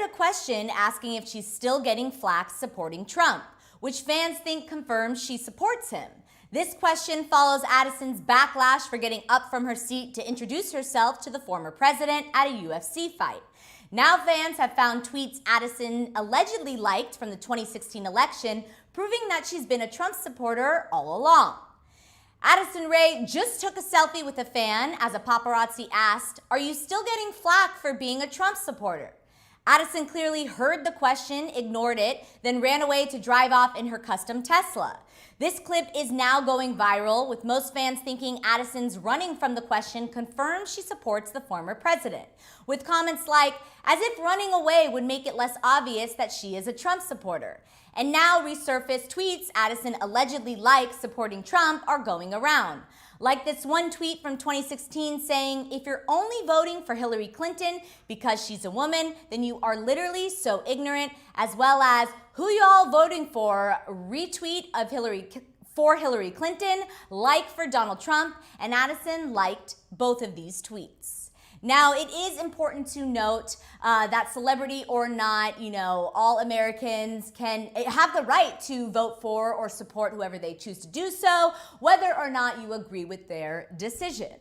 a question asking if she's still getting flack supporting Trump, which fans think confirms she supports him. This question follows Addison's backlash for getting up from her seat to introduce herself to the former president at a UFC fight. Now fans have found tweets Addison allegedly liked from the 2016 election, proving that she's been a Trump supporter all along. Addison Rae just took a selfie with a fan as a paparazzi asked, "Are you still getting flack for being a Trump supporter?" Addison clearly heard the question, ignored it, then ran away to drive off in her custom Tesla. This clip is now going viral, with most fans thinking Addison's running from the question confirms she supports the former president, with comments like, as if running away would make it less obvious that she is a Trump supporter. And now resurfaced tweets Addison allegedly likes supporting Trump are going around. Like this one tweet from 2016 saying, "If you're only voting for Hillary Clinton because she's a woman, then you are literally so ignorant," as well as, "Who y'all voting for?" Retweet of Hillary Clinton, like for Donald Trump, and Addison liked both of these tweets. Now, it is important to note that celebrity or not, all Americans can have the right to vote for or support whoever they choose to do so, whether or not you agree with their decision.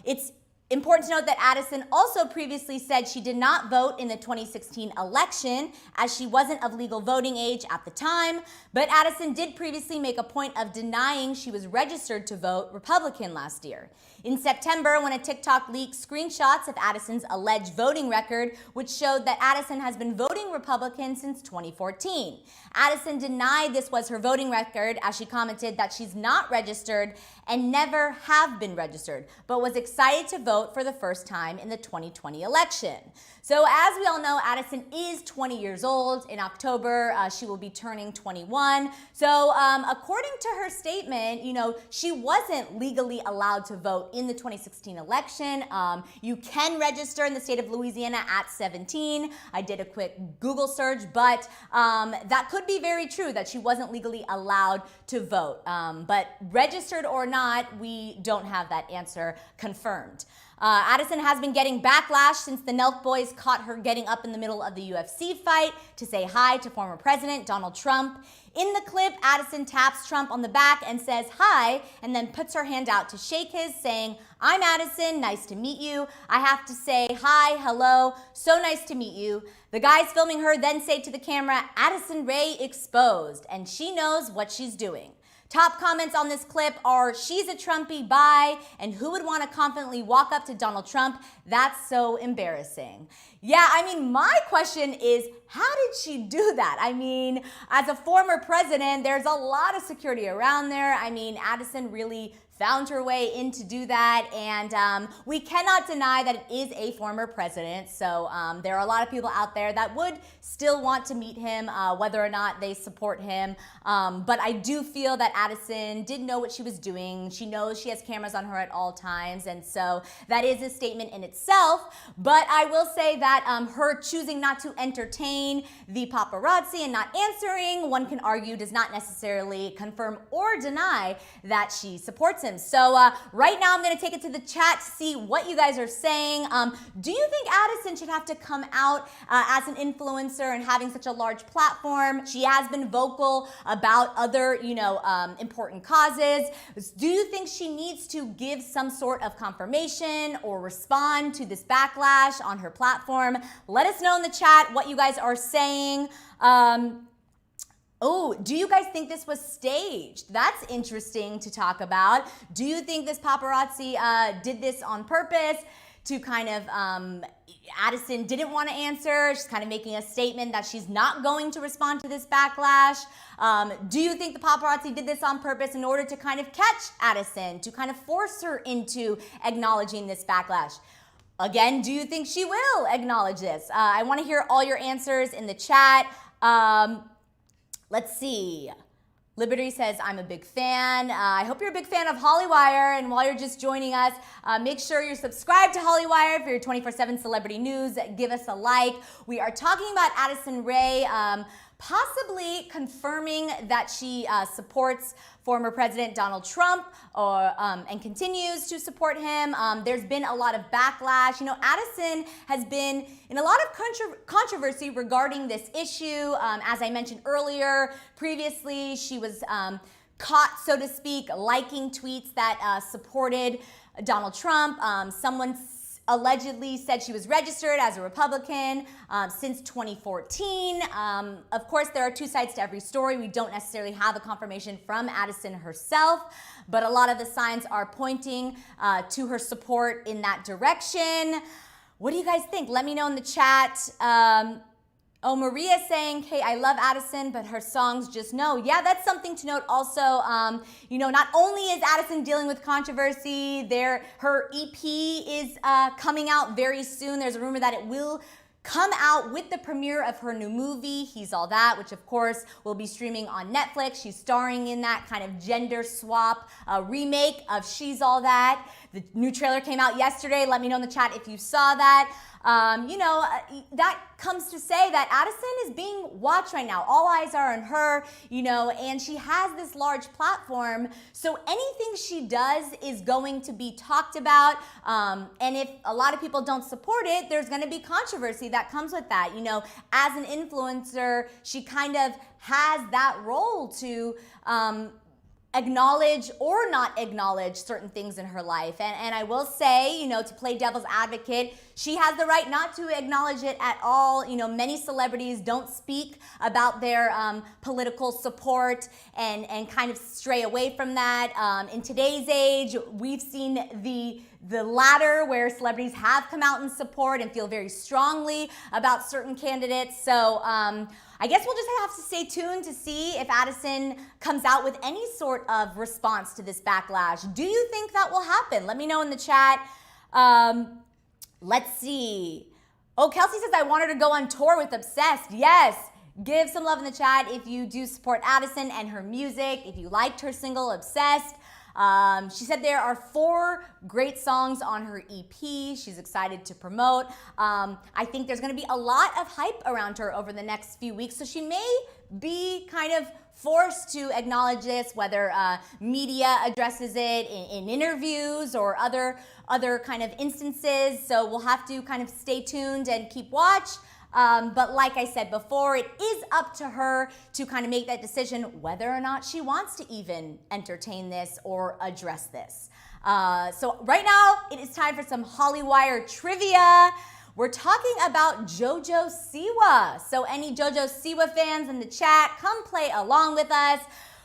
It's important to note that Addison also previously said she did not vote in the 2016 election as she wasn't of legal voting age at the time, but Addison did previously make a point of denying she was registered to vote Republican last year. In September, when a TikTok leaked screenshots of Addison's alleged voting record, which showed that Addison has been voting Republican since 2014. Addison denied this was her voting record as she commented that she's not registered and never have been registered, but was excited to vote for the first time in the 2020 election. So as we all know, Addison is 20 years old. In October, she will be turning 21. So according to her statement, she wasn't legally allowed to vote in the 2016 election. You can register in the state of Louisiana at 17. I did a quick Google search, but that could be very true that she wasn't legally allowed to vote. But registered or not, we don't have that answer confirmed. Addison has been getting backlash since the Nelk boys caught her getting up in the middle of the UFC fight to say hi to former President Donald Trump. In the clip, Addison taps Trump on the back and says hi, and then puts her hand out to shake his, saying, "I'm Addison, nice to meet you. I have to say hi, hello, so nice to meet you." The guys filming her then say to the camera, "Addison Rae exposed," and she knows what she's doing. Top comments on this clip are, "She's a Trumpy, bye," and "Who would want to confidently walk up to Donald Trump? That's so embarrassing." Yeah, my question is, how did she do that? As a former president, there's a lot of security around there. Addison really found her way in to do that, and we cannot deny that it is a former president, so there are a lot of people out there that would still want to meet him, whether or not they support him, but I do feel that Addison did know what she was doing. She knows she has cameras on her at all times, and so that is a statement in itself, but I will say that her choosing not to entertain the paparazzi and not answering, one can argue, does not necessarily confirm or deny that she supports him. So right now I'm going to take it to the chat to see what you guys are saying. Do you think Addison should have to come out as an influencer and having such a large platform? She has been vocal about other, important causes. Do you think she needs to give some sort of confirmation or respond to this backlash on her platform? Let us know in the chat what you guys are saying. Oh, do you guys think this was staged? That's interesting to talk about. Do you think this paparazzi did this on purpose to kind of, Addison didn't want to answer, she's kind of making a statement that she's not going to respond to this backlash? Do you think the paparazzi did this on purpose in order to kind of catch Addison, to kind of force her into acknowledging this backlash? Again, do you think she will acknowledge this? I want to hear all your answers in the chat. Let's see. Liberty says, "I'm a big fan." I hope you're a big fan of Hollywire. And while you're just joining us, make sure you're subscribed to Hollywire for your 24/7 celebrity news. Give us a like. We are talking about Addison Rae possibly confirming that she supports former President Donald Trump and continues to support him. There's been a lot of backlash. You know, Addison has been in a lot of controversy regarding this issue. As I mentioned earlier, previously she was caught, so to speak, liking tweets that supported Donald Trump. Someone allegedly said she was registered as a Republican since 2014. Of course, there are two sides to every story. We don't necessarily have a confirmation from Addison herself, but a lot of the signs are pointing to her support in that direction. What do you guys think? Let me know in the chat. Oh, Maria's saying, hey, I love Addison, but her songs just no. Yeah, that's something to note also. You know, not only is Addison dealing with controversy, her EP is coming out very soon. There's a rumor that it will come out with the premiere of her new movie, He's All That, which of course will be streaming on Netflix. She's starring in that kind of gender swap remake of She's All That. The new trailer came out yesterday. Let me know in the chat if you saw that. You know, that comes to say that Addison is being watched right now. All eyes are on her, you know, and she has this large platform. So anything she does is going to be talked about. And if a lot of people don't support it, there's going to be controversy that comes with that. You know, as an influencer, she kind of has that role to acknowledge or not acknowledge certain things in her life. And I will say, you know, to play devil's advocate, she has the right not to acknowledge it at all. You know, many celebrities don't speak about their political support and kind of stray away from that. In today's age, we've seen the latter, where celebrities have come out in support and feel very strongly about certain candidates. So I guess we'll just have to stay tuned to see if Addison comes out with any sort of response to this backlash. Do you think that will happen? Let me know in the chat. Let's see. Oh, Kelsey says, I want her to go on tour with Obsessed. Yes. Give some love in the chat if you do support Addison and her music, if you liked her single, Obsessed. She said there are 4 great songs on her EP she's excited to promote. I think there's going to be a lot of hype around her over the next few weeks, so she may be kind of forced to acknowledge this, whether media addresses it in interviews or other kind of instances. So we'll have to kind of stay tuned and keep watch. But like I said before, it is up to her to kind of make that decision whether or not she wants to even entertain this or address this. So right now, it is time for some Hollywire trivia. We're talking about Jojo Siwa. So any Jojo Siwa fans in the chat, come play along with us.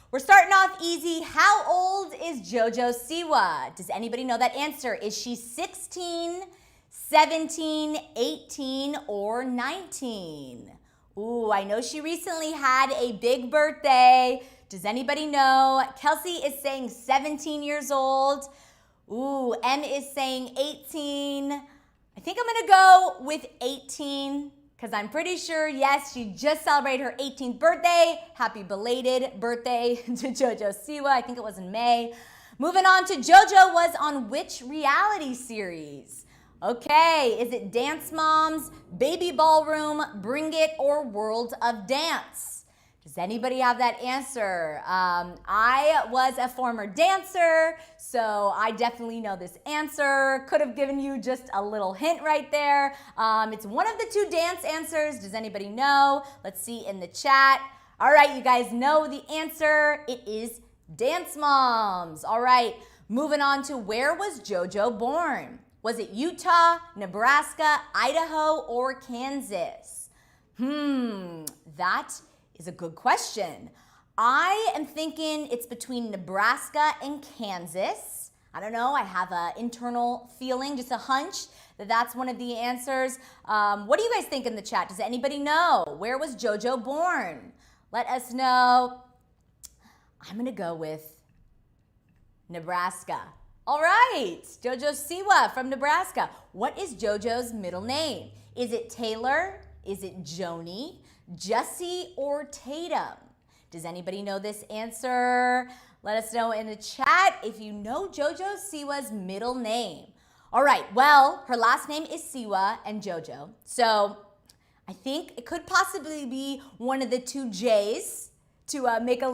We're starting off easy. How old is Jojo Siwa? Does anybody know that answer? Is she 16, 17, 18, or 19? Ooh, I know she recently had a big birthday. Does anybody know? Kelsey is saying 17 years old. Ooh, M is saying 18. I think I'm gonna go with 18 because I'm pretty sure, yes, she just celebrated her 18th birthday. Happy belated birthday to Jojo Siwa. I think it was in May. Moving on to Jojo was on which reality series? Okay, is it Dance Moms, Baby Ballroom, Bring It, or World of Dance? Does anybody have that answer? I was a former dancer, so I definitely know this answer. Could have given you just a little hint right there. It's one of the 2 dance answers. Does anybody know? Let's see in the chat. All right, you guys know the answer. It is Dance Moms. All right, moving on to where was Jojo born? Was it Utah, Nebraska, Idaho, or Kansas? That is a good question. I am thinking it's between Nebraska and Kansas. I don't know, I have an internal feeling, just a hunch that that's one of the answers. What do you guys think in the chat? Does anybody know? Where was Jojo born? Let us know. I'm gonna go with Nebraska. All right, Jojo Siwa from Nebraska. What is Jojo's middle name? Is it Taylor? Is it Joni, Jessie, or Tatum? Does anybody know this answer? Let us know in the chat if you know Jojo Siwa's middle name. All right, well, her last name is Siwa and Jojo. So I think it could possibly be one of the two J's to make a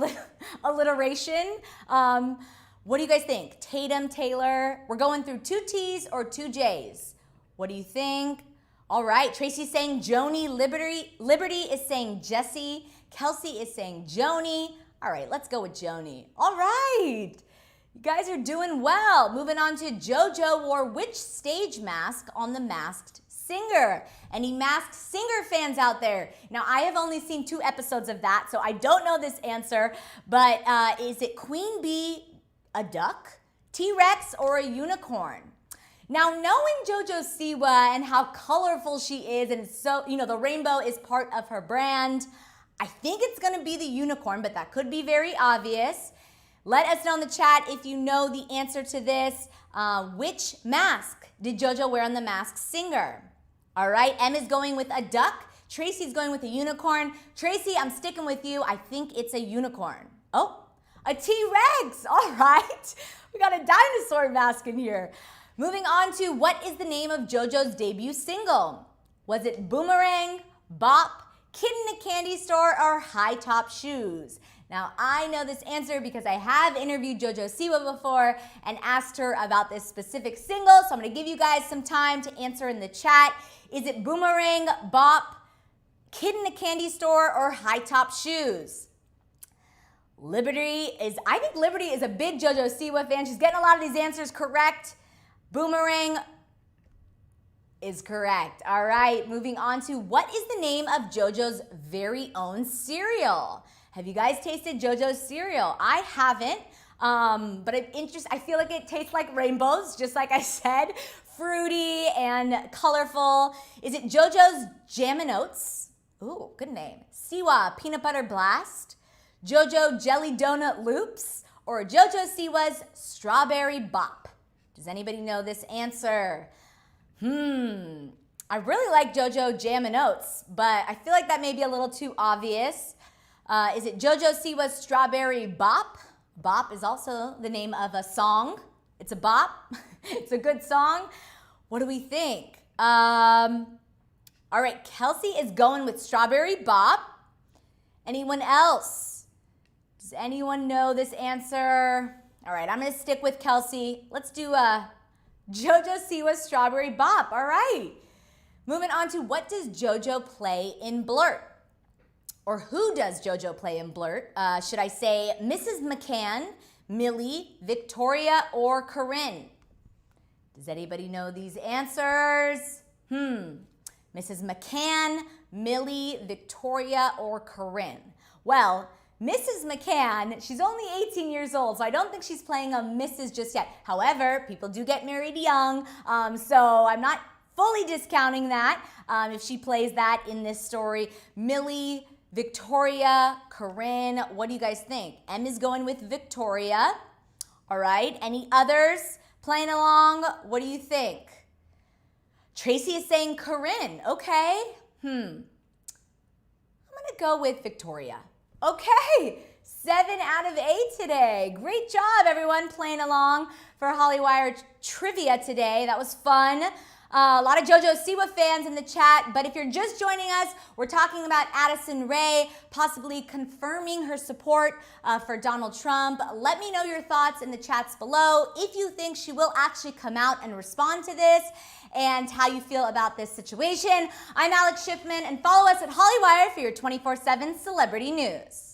alliteration. What do you guys think? Tatum, Taylor? We're going through two T's or two J's. What do you think? All right, Tracy's saying Joni. Liberty is saying Jesse. Kelsey is saying Joni. All right, let's go with Joni. All right, you guys are doing well. Moving on to Jojo wore which stage mask on The Masked Singer? Any Masked Singer fans out there? Now, I have only seen 2 episodes of that, so I don't know this answer, but is it Queen Bee, a duck, T-Rex, or a unicorn? Now, knowing Jojo Siwa and how colorful she is, and so, the rainbow is part of her brand, I think it's gonna be the unicorn, but that could be very obvious. Let us know in the chat if you know the answer to this. Which mask did Jojo wear on The Masked Singer? All right, M is going with a duck. Tracy's going with a unicorn. Tracy, I'm sticking with you. I think it's a unicorn. Oh, a T-Rex. All right, we got a dinosaur mask in here. Moving on to what is the name of Jojo's debut single? Was it Boomerang, Bop, Kid in a Candy Store, or High Top Shoes? Now, I know this answer because I have interviewed Jojo Siwa before and asked her about this specific single, so I'm gonna give you guys some time to answer in the chat. Is it Boomerang, Bop, Kid in a Candy Store, or High Top Shoes? I think Liberty is a big Jojo Siwa fan. She's getting a lot of these answers correct. Boomerang is correct. All right, moving on to what is the name of Jojo's very own cereal? Have you guys tasted Jojo's cereal? I haven't, but I feel like it tastes like rainbows, just like I said, fruity and colorful. Is it Jojo's Jam and Oats? Ooh, good name. Siwa Peanut Butter Blast, Jojo Jelly Donut Loops, or Jojo Siwa's Strawberry Bop? Does anybody know this answer? I really like Jojo Jam and Oats, but I feel like that may be a little too obvious. Is it Jojo Siwa's Strawberry Bop? Bop is also the name of a song. It's a bop. It's a good song. What do we think? All right, Kelsey is going with Strawberry Bop. Anyone else? Does anyone know this answer? All right, I'm gonna stick with Kelsey. Let's do Jojo Siwa's Strawberry Bop. All right. Moving on to what does Jojo play in Blurt? Or who does Jojo play in Blurt? Should I say Mrs. McCann, Millie, Victoria, or Corinne? Does anybody know these answers? Mrs. McCann, Millie, Victoria, or Corinne? Well, Mrs. McCann, she's only 18 years old, so I don't think she's playing a Mrs. just yet. However, people do get married young, so I'm not fully discounting that if she plays that in this story. Millie, Victoria, Corinne, what do you guys think? M is going with Victoria. All right, any others playing along? What do you think? Tracy is saying Corinne. Okay, I'm gonna go with Victoria. Okay, 7 out of 8 today. Great job, everyone, playing along for Hollywire trivia today. That was fun. A lot of Jojo Siwa fans in the chat, but if you're just joining us, we're talking about Addison Rae possibly confirming her support for Donald Trump. Let me know your thoughts in the chats below. If you think she will actually come out and respond to this and how you feel about this situation. I'm Alex Schiffman, and follow us at Hollywire for your 24/7 celebrity news.